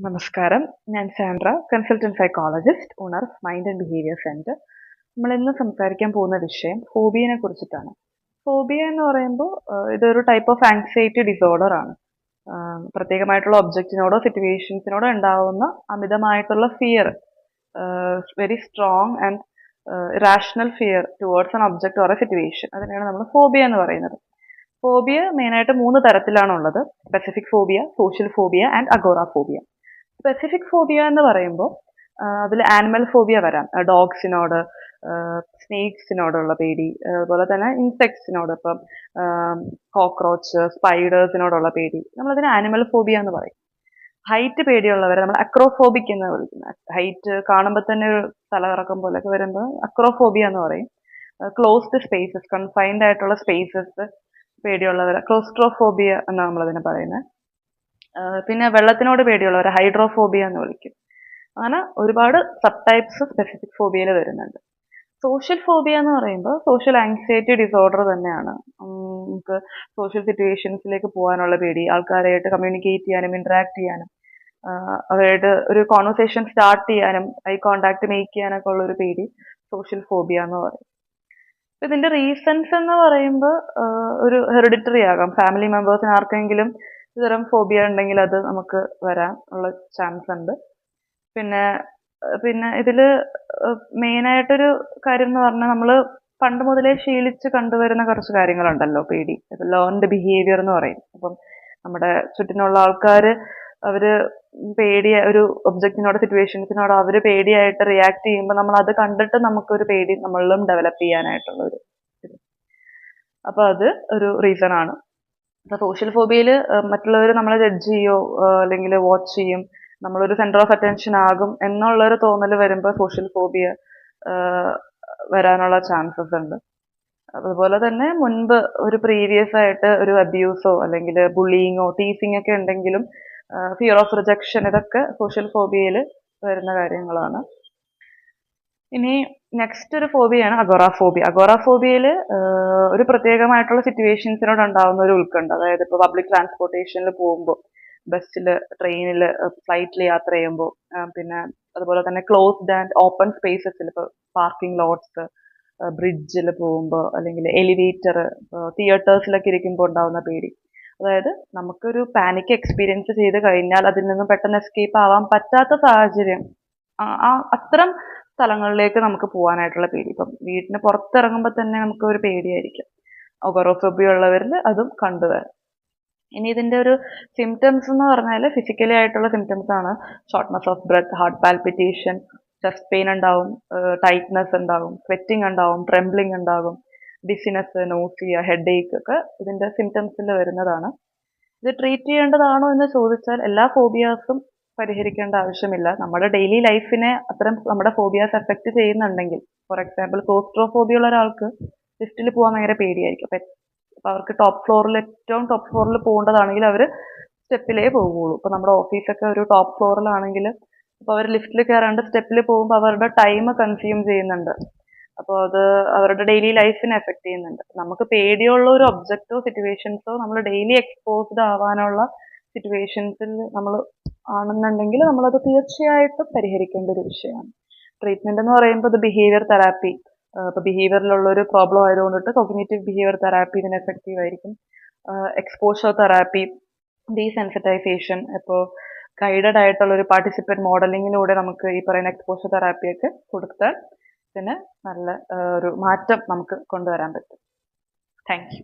നമസ്കാരം. ഞാൻ Sandra, consultant psychologist, owner of mind and behaviour centre. നമ്മൾ ഇന്ന് സംസാരിക്കാൻ പോകുന്ന വിഷയം ഫോബിയനെ കുറിച്ചിട്ടാണ്. ഫോബിയ എന്ന് പറയുമ്പോൾ ഇതൊരു ടൈപ്പ് ഓഫ് ആങ്സൈറ്റി ഡിസോർഡർ ആണ്. പ്രത്യേകമായിട്ടുള്ള ഒബ്ജക്റ്റിനോടോ സിറ്റുവേഷൻസിനോടോ ഉണ്ടാവുന്ന അമിതമായിട്ടുള്ള fear, very strong and rational fear towards an object or a situation, അതിനെയാണ് നമ്മൾ ഫോബിയ എന്ന് പറയുന്നത്. ഫോബിയ മെയിനായിട്ട് 3 തരത്തിലാണുള്ളത്: specific phobia, social phobia and agoraphobia. Specific phobia എന്ന് പറയുമ്പോൾ അതിൽ ആനിമൽ ഫോബിയ വരാം. ഡോഗ്സിനോട്, സ്നേക്സിനോടുള്ള പേടി, അതുപോലെ തന്നെ ഇൻസെക്ട്സിനോട്, ഇപ്പം കോക്രോച്ച്, സ്പൈഡേഴ്സിനോടുള്ള പേടി, നമ്മളതിന് ആനിമൽ ഫോബിയ എന്ന് പറയും. ഹൈറ്റ് പേടിയുള്ളവരെ നമ്മൾ അക്രോഫോബിക് എന്ന് വിളിക്കുന്നത്. ഹൈറ്റ് കാണുമ്പോൾ തന്നെ ഒരു തലകറക്കം പോലെയൊക്കെ വരുമ്പോൾ അക്രോഫോബിയ എന്ന് പറയും. ക്ലോസ്ഡ് സ്പേസസ്, കൺഫൈൻഡ് ആയിട്ടുള്ള സ്പേസസ് പേടിയുള്ളവരെ ക്ലോസ്ട്രോഫോബിയ എന്നാണ് നമ്മളതിനെ പറയുന്നത്. പിന്നെ വെള്ളത്തിനോട് പേടിയുള്ളവരെ ഹൈഡ്രോഫോബിയ എന്ന് വിളിക്കും. അങ്ങനെ ഒരുപാട് സബ് ടൈപ്സ് സ്പെസിഫിക് ഫോബിയയിൽ വരുന്നുണ്ട്. സോഷ്യൽ ഫോബിയ എന്ന് പറയുമ്പോൾ സോഷ്യൽ ആങ്സൈറ്റി ഡിസോർഡർ തന്നെയാണ്. നമുക്ക് സോഷ്യൽ സിറ്റുവേഷൻസിലേക്ക് പോകാനുള്ള പേടി, ആൾക്കാരായിട്ട് കമ്മ്യൂണിക്കേറ്റ് ചെയ്യാനും ഇന്ററാക്ട് ചെയ്യാനും, അവരായിട്ട് ഒരു കോൺവെർസേഷൻ സ്റ്റാർട്ട് ചെയ്യാനും ഐ കോണ്ടാക്ട് മേക്ക് ചെയ്യാനൊക്കെ ഉള്ള ഒരു പേടി സോഷ്യൽ ഫോബിയ എന്ന് പറയും. ഇതിന്റെ റീസൺസ് എന്ന് പറയുമ്പോൾ ഒരു ഹെറിഡിറ്ററി ആകാം. ഫാമിലി മെമ്പേഴ്സിന് ആർക്കെങ്കിലും ഇത്തരം ഫോബിയ ഉണ്ടെങ്കിൽ അത് നമുക്ക് വരാൻ ഉള്ള ചാൻസ് ഉണ്ട്. പിന്നെ പിന്നെ ഇതില് മെയിനായിട്ടൊരു കാര്യം എന്ന് പറഞ്ഞാൽ നമ്മൾ പണ്ട് മുതലേ ശീലിച്ച് കണ്ടുവരുന്ന കുറച്ച് കാര്യങ്ങളുണ്ടല്ലോ. പേടി, ലേൺഡ് ബിഹേവിയർ എന്ന് പറയും. അപ്പം നമ്മുടെ ചുറ്റിനുള്ള ആൾക്കാർ അവര് ഒരു ഒബ്ജക്റ്റിനോട്, സിറ്റുവേഷൻസിനോട് അവര് പേടിയായിട്ട് റിയാക്ട് ചെയ്യുമ്പോൾ നമ്മൾ അത് കണ്ടിട്ട് നമുക്കൊരു പേടി നമ്മളിലും ഡെവലപ്പ് ചെയ്യാനായിട്ടുള്ള ഒരു ഇത്. അപ്പൊ അത് ഒരു റീസൺ ആണ്. അപ്പൊ സോഷ്യൽ ഫോബിയയിൽ മറ്റുള്ളവർ നമ്മളെ ജഡ്ജ് ചെയ്യോ അല്ലെങ്കിൽ വാച്ച് ചെയ്യും, നമ്മളൊരു സെന്റർ ഓഫ് അറ്റൻഷൻ ആകും എന്നുള്ളൊരു തോന്നൽ വരുമ്പോൾ സോഷ്യൽ ഫോബിയ വരാനുള്ള ചാൻസസ് ഉണ്ട്. അതുപോലെ തന്നെ മുൻപ് ഒരു പ്രീവിയസ് ആയിട്ട് ഒരു അബ്യൂസോ അല്ലെങ്കിൽ ബുള്ളിയിങ്ങോ ടീസിങ് ഒക്കെ ഉണ്ടെങ്കിലും ഫിയർ ഓഫ് റിജക്ഷൻ, ഇതൊക്കെ സോഷ്യൽ ഫോബിയയിൽ വരുന്ന കാര്യങ്ങളാണ്. ഇനി നെക്സ്റ്റ് ഒരു ഫോബിയാണ് അഗോറാഫോബിയ. അഗോറാഫോബിയയിൽ ഒരു പ്രത്യേകമായിട്ടുള്ള സിറ്റുവേഷൻസിനോട് ഉണ്ടാവുന്ന ഒരു ഉത്കണ്ഠ. അതായത് ഇപ്പോൾ പബ്ലിക് ട്രാൻസ്പോർട്ടേഷനിൽ പോകുമ്പോൾ, ബസ്സിൽ, ട്രെയിനിൽ, ഫ്ലൈറ്റിൽ യാത്ര ചെയ്യുമ്പോൾ, പിന്നെ അതുപോലെ തന്നെ ക്ലോസ്ഡ് ആൻഡ് ഓപ്പൺ സ്പേസസിൽ, ഇപ്പോൾ പാർക്കിംഗ് ലോട്ട്സ്, ബ്രിഡ്ജിൽ പോകുമ്പോൾ, അല്ലെങ്കിൽ എലിവേറ്റർ, തിയേറ്റേഴ്സിലൊക്കെ ഇരിക്കുമ്പോൾ ഉണ്ടാവുന്ന പേടി. അതായത് നമുക്കൊരു പാനിക് എക്സ്പീരിയൻസ് ചെയ്ത് കഴിഞ്ഞാൽ അതിൽ നിന്നും പെട്ടെന്ന് എസ്കേപ്പ് ആവാൻ പറ്റാത്ത സാഹചര്യം, അത്തരം സ്ഥലങ്ങളിലേക്ക് നമുക്ക് പോകാനായിട്ടുള്ള പേടി. ഇപ്പം വീട്ടിന് പുറത്തിറങ്ങുമ്പോൾ തന്നെ നമുക്ക് ഒരു പേടിയായിരിക്കും. അഗോറോഫോബിയ ഉള്ളവരിൽ അതും കണ്ടുവരാം. ഇനി ഇതിന്റെ ഒരു സിംറ്റംസ് എന്ന് പറഞ്ഞാൽ ഫിസിക്കലി ആയിട്ടുള്ള സിംറ്റംസ് ആണ്. Shortness of breath, heart palpitation, chest pain ഉണ്ടാവും, ടൈറ്റ്നെസ് ഉണ്ടാവും, സ്വെറ്റിംഗ് ഉണ്ടാവും, ട്രെംബ്ലിംഗ് ഉണ്ടാകും, ഡിസിനെസ്, നോസിയ, ഹെഡ് ഏക്ക് ഒക്കെ ഇതിന്റെ സിംറ്റംസിൽ വരുന്നതാണ്. ഇത് ട്രീറ്റ് ചെയ്യേണ്ടതാണോ എന്ന് ചോദിച്ചാൽ എല്ലാ ഫോബിയാസും പരിഹരിക്കേണ്ട ആവശ്യമില്ല. നമ്മുടെ ഡെയിലി ലൈഫിനെ അത്തരം നമ്മുടെ ഫോബിയാസ് എഫക്ട് ചെയ്യുന്നുണ്ടെങ്കിൽ, ഫോർ എക്സാമ്പിൾ ക്ലോസ്ട്രോഫോബിയ ഉള്ള ഒരാൾക്ക് ലിഫ്റ്റിൽ പോകാൻ ഭയങ്കര പേടിയായിരിക്കും. അപ്പൊ അവർക്ക് ഏറ്റവും ടോപ്പ് ഫ്ലോറിൽ പോകേണ്ടതാണെങ്കിൽ അവർ സ്റ്റെപ്പിലേ പോകുള്ളൂ. ഇപ്പൊ നമ്മുടെ ഓഫീസൊക്കെ ഒരു ടോപ്പ് ഫ്ലോറിലാണെങ്കിൽ അപ്പൊ അവർ ലിഫ്റ്റിൽ കയറാണ്ട് സ്റ്റെപ്പിൽ പോകുമ്പോൾ അവരുടെ ടൈം കൺസ്യൂം ചെയ്യുന്നുണ്ട്. അപ്പോൾ അത് അവരുടെ ഡെയിലി ലൈഫിനെ എഫക്ട് ചെയ്യുന്നുണ്ട്. നമുക്ക് പേടിയുള്ള ഒരു ഒബ്ജക്റ്റോ സിറ്റുവേഷൻസോ നമ്മൾ ഡെയിലി എക്സ്പോസ്ഡ് ആവാനുള്ള സിറ്റുവേഷൻസിൽ നമ്മൾ ആണെന്നുണ്ടെങ്കിൽ നമ്മളത് തീർച്ചയായിട്ടും പരിഹരിക്കേണ്ട ഒരു വിഷയമാണ്. ട്രീറ്റ്മെന്റ് എന്ന് പറയുമ്പോൾ ഇത് ബിഹേവിയർ തെറാപ്പി, ഇപ്പൊ ബിഹേവിയറിലുള്ള ഒരു പ്രോബ്ലം ആയതുകൊണ്ടിട്ട് കോഗ്നിറ്റീവ് ബിഹേവിയർ തെറാപ്പി ഇതിന് എഫക്റ്റീവ് ആയിരിക്കും. എക്സ്പോഷർ തെറാപ്പി, ഡീസെൻസിറ്റൈസേഷൻ, ഇപ്പോൾ ഗൈഡഡ് ആയിട്ടുള്ള ഒരു പാർട്ടിസിപ്പന്റ് മോഡലിങ്ങിലൂടെ നമുക്ക് ഈ പറയുന്ന എക്സ്പോഷർ തെറാപ്പിയൊക്കെ കൊടുത്താൽ ഇതിന് നല്ല ഒരു മാറ്റം നമുക്ക് കൊണ്ടുവരാൻ പറ്റും. Thank you.